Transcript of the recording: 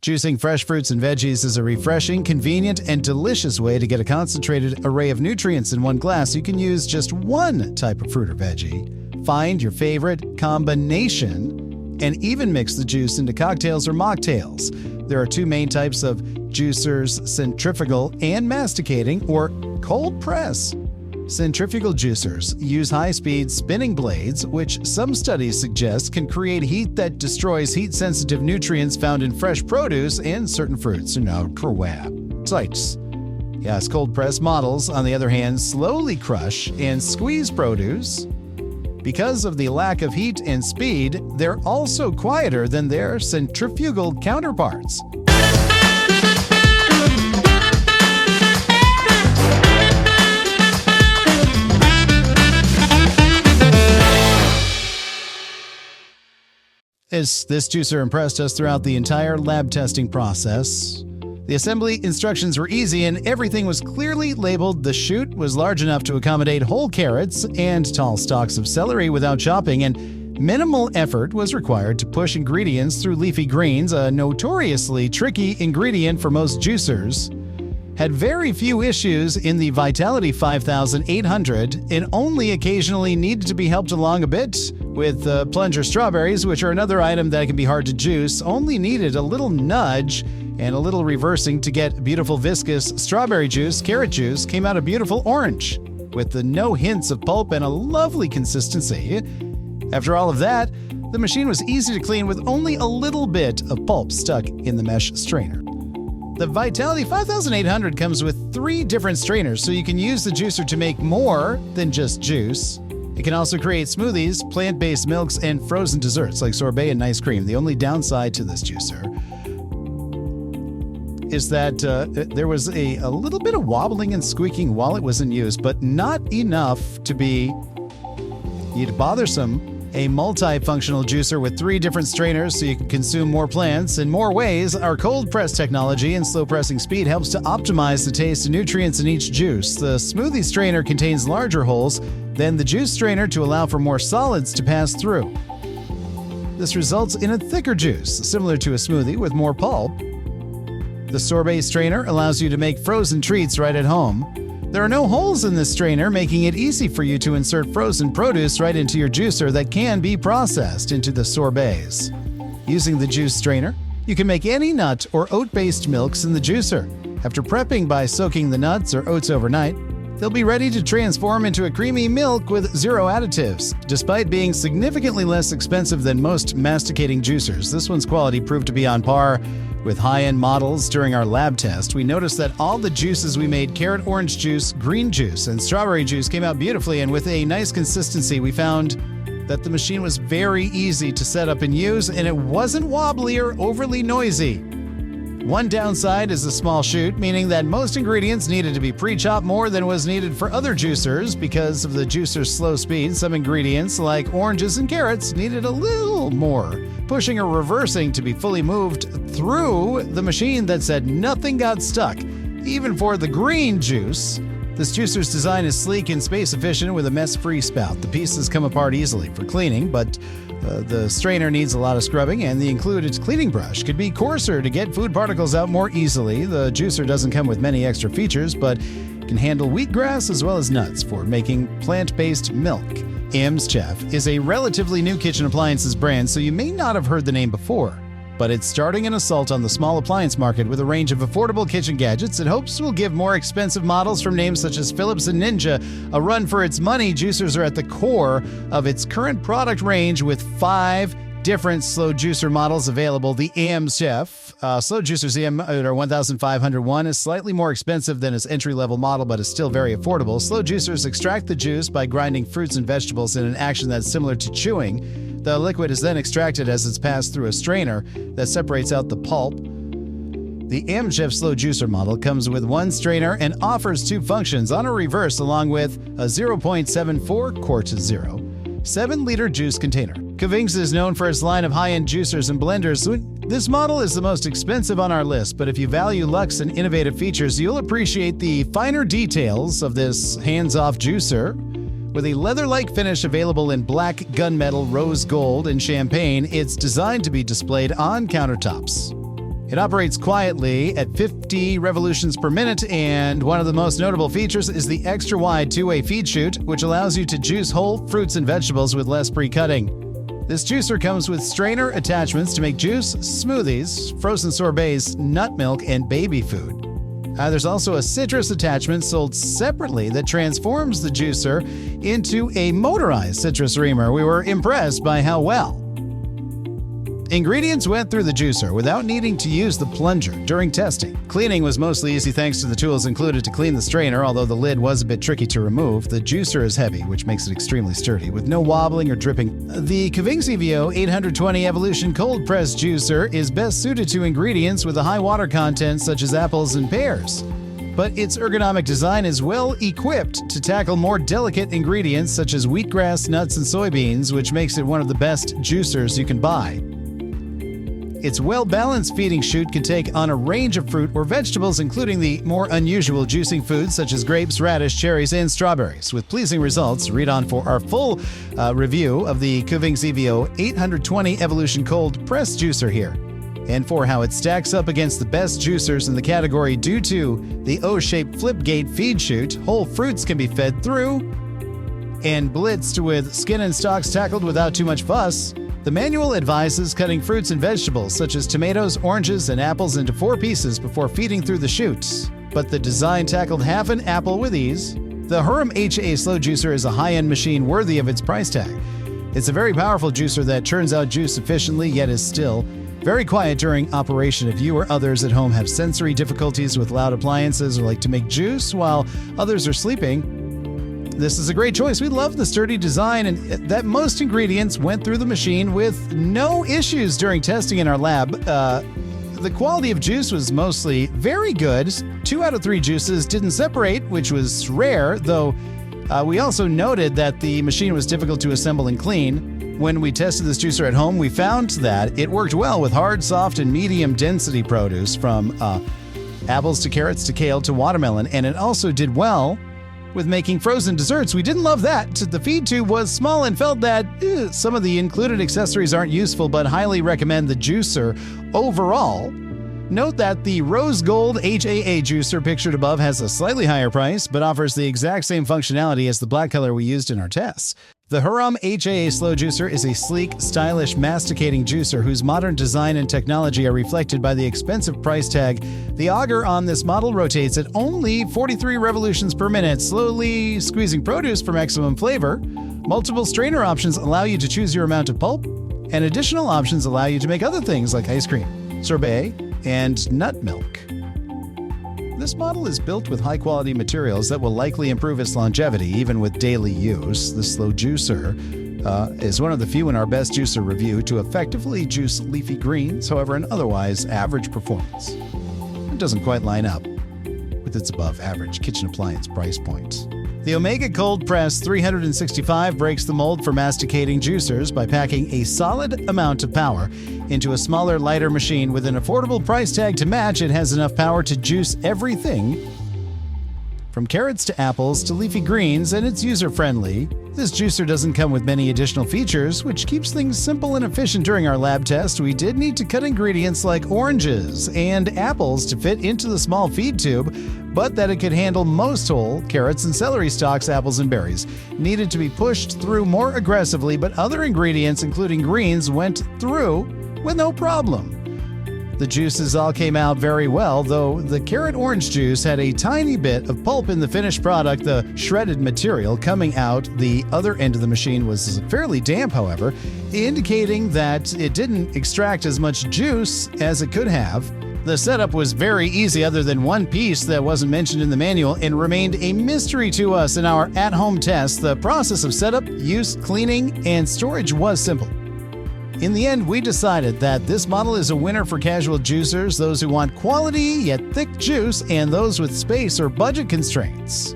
Juicing fresh fruits and veggies is a refreshing, convenient, and delicious way to get a concentrated array of nutrients in one glass. You can use just one type of fruit or veggie, find your favorite combination, and even mix the juice into cocktails or mocktails. There are two main types of juicers: centrifugal and masticating, or cold press. Centrifugal juicers use high-speed spinning blades, which some studies suggest can create heat that destroys heat-sensitive nutrients found in fresh produce and certain fruits. Correct. Yes, cold press models, on the other hand, slowly crush and squeeze produce. Because of the lack of heat and speed, they're also quieter than their centrifugal counterparts. This juicer impressed us throughout the entire lab testing process. The assembly instructions were easy and everything was clearly labeled. The chute was large enough to accommodate whole carrots and tall stalks of celery without chopping, and minimal effort was required to push ingredients through leafy greens, a notoriously tricky ingredient for most juicers. Had very few issues in the Vitality 5800 and only occasionally needed to be helped along a bit with plunger strawberries, which are another item that can be hard to juice. Only needed a little nudge and a little reversing to get beautiful viscous strawberry juice. Carrot juice came out a beautiful orange with no hints of pulp and a lovely consistency. After all of that, the machine was easy to clean with only a little bit of pulp stuck in the mesh strainer. The Vitality 5800 comes with 3 different strainers, so you can use the juicer to make more than just juice. It can also create smoothies, plant-based milks, and frozen desserts like sorbet and ice cream. The only downside to this juicer is that there was a little bit of wobbling and squeaking while it was in use, but not enough to be bothersome. A multifunctional juicer with 3 different strainers so you can consume more plants in more ways. Our cold press technology and slow pressing speed helps to optimize the taste and nutrients in each juice. The smoothie strainer contains larger holes than the juice strainer to allow for more solids to pass through. This results in a thicker juice, similar to a smoothie with more pulp. The sorbet strainer allows you to make frozen treats right at home. There are no holes in this strainer, making it easy for you to insert frozen produce right into your juicer that can be processed into the sorbets. Using the juice strainer, you can make any nut or oat-based milks in the juicer. After prepping by soaking the nuts or oats overnight, they'll be ready to transform into a creamy milk with 0 additives. Despite being significantly less expensive than most masticating juicers, this one's quality proved to be on par with high-end models. During our lab test, we noticed that all the juices we made, carrot orange juice, green juice, and strawberry juice, came out beautifully and with a nice consistency. We found that the machine was very easy to set up and use, and it wasn't wobbly or overly noisy. One downside is the small chute, meaning that most ingredients needed to be pre-chopped more than was needed for other juicers. Because of the juicer's slow speed, some ingredients, like oranges and carrots, needed a little more pushing or reversing to be fully moved through the machine. That said, nothing got stuck. Even for the green juice, this juicer's design is sleek and space-efficient with a mess-free spout. The pieces come apart easily for cleaning, but the strainer needs a lot of scrubbing, and the included cleaning brush could be coarser to get food particles out more easily. The juicer doesn't come with many extra features, but can handle wheatgrass as well as nuts for making plant-based milk. Am's Chef is a relatively new kitchen appliances brand, so you may not have heard the name before. But it's starting an assault on the small appliance market with a range of affordable kitchen gadgets it hopes will give more expensive models from names such as Philips and Ninja a run for its money. Juicers are at the core of its current product range with 5 different slow juicer models available. The AM Chef slow juicers EM 1501 is slightly more expensive than its entry-level model, but is still very affordable. Slow juicers extract the juice by grinding fruits and vegetables in an action that's similar to chewing. The liquid is then extracted as it's passed through a strainer that separates out the pulp. The AM Chef Slow Juicer model comes with 1 strainer and offers 2 functions: on a reverse, along with a 0.74 quart to 0 7-liter juice container. Kavings is known for its line of high-end juicers and blenders. This model is the most expensive on our list, but if you value luxe and innovative features, you'll appreciate the finer details of this hands-off juicer. With a leather-like finish available in black, gunmetal, rose gold, and champagne, it's designed to be displayed on countertops. It operates quietly at 50 revolutions per minute, and one of the most notable features is the extra-wide two-way feed chute, which allows you to juice whole fruits and vegetables with less pre-cutting. This juicer comes with strainer attachments to make juice, smoothies, frozen sorbets, nut milk, and baby food. There's also a citrus attachment sold separately that transforms the juicer into a motorized citrus reamer. We were impressed by how well ingredients went through the juicer without needing to use the plunger during testing. Cleaning was mostly easy thanks to the tools included to clean the strainer, although the lid was a bit tricky to remove. The juicer is heavy, which makes it extremely sturdy, with no wobbling or dripping. The CVO 820 Evolution Cold Press Juicer is best suited to ingredients with a high water content such as apples and pears. But its ergonomic design is well equipped to tackle more delicate ingredients such as wheatgrass, nuts, and soybeans, which makes it one of the best juicers you can buy. Its well-balanced feeding chute can take on a range of fruit or vegetables, including the more unusual juicing foods such as grapes, radish, cherries, and strawberries. With pleasing results, read on for our full review of the CVO 820 Evolution Cold Press Juicer here, and for how it stacks up against the best juicers in the category due to the O-shaped flip-gate feed chute. Whole fruits can be fed through and blitzed with skin and stalks tackled without too much fuss. The manual advises cutting fruits and vegetables such as tomatoes, oranges, and apples into 4 pieces before feeding through the chutes, but the design tackled half an apple with ease. The Hurom HA Slow Juicer is a high-end machine worthy of its price tag. It's a very powerful juicer that churns out juice efficiently, yet is still very quiet during operation. If you or others at home have sensory difficulties with loud appliances or like to make juice while others are sleeping, this is a great choice. We love the sturdy design and that most ingredients went through the machine with no issues during testing in our lab. The quality of juice was mostly very good. 2 out of 3 juices didn't separate, which was rare, though we also noted that the machine was difficult to assemble and clean. When we tested this juicer at home, we found that it worked well with hard, soft, and medium density produce from apples to carrots to kale to watermelon, and it also did well with making frozen desserts. We didn't love that. The feed tube was small and felt that some of the included accessories aren't useful, but highly recommend the juicer overall. Note that the rose gold HAA juicer pictured above has a slightly higher price, but offers the exact same functionality as the black color we used in our tests. The Hurom HAA Slow Juicer is a sleek, stylish, masticating juicer whose modern design and technology are reflected by the expensive price tag. The auger on this model rotates at only 43 revolutions per minute, slowly squeezing produce for maximum flavor. Multiple strainer options allow you to choose your amount of pulp, and additional options allow you to make other things like ice cream, sorbet, and nut milk. This model is built with high-quality materials that will likely improve its longevity even with daily use. The Slow Juicer is one of the few in our Best Juicer review to effectively juice leafy greens, however, an otherwise average performance. It doesn't quite line up with its above-average kitchen appliance price point. The Omega Cold Press 365 breaks the mold for masticating juicers by packing a solid amount of power into a smaller, lighter machine. With an affordable price tag to match, it has enough power to juice everything from carrots to apples to leafy greens, and it's user-friendly. This juicer doesn't come with many additional features, which keeps things simple and efficient. During our lab test, we did need to cut ingredients like oranges and apples to fit into the small feed tube, but that it could handle most whole carrots and celery stalks, apples, and berries needed to be pushed through more aggressively, but other ingredients, including greens, went through with no problem. The juices all came out very well, though the carrot orange juice had a tiny bit of pulp in the finished product. The shredded material coming out the other end of the machine was fairly damp, however, indicating that it didn't extract as much juice as it could have. The setup was very easy, other than one piece that wasn't mentioned in the manual and remained a mystery to us in our at-home test. The process of setup, use, cleaning, and storage was simple. In the end, we decided that this model is a winner for casual juicers, those who want quality yet thick juice, and those with space or budget constraints.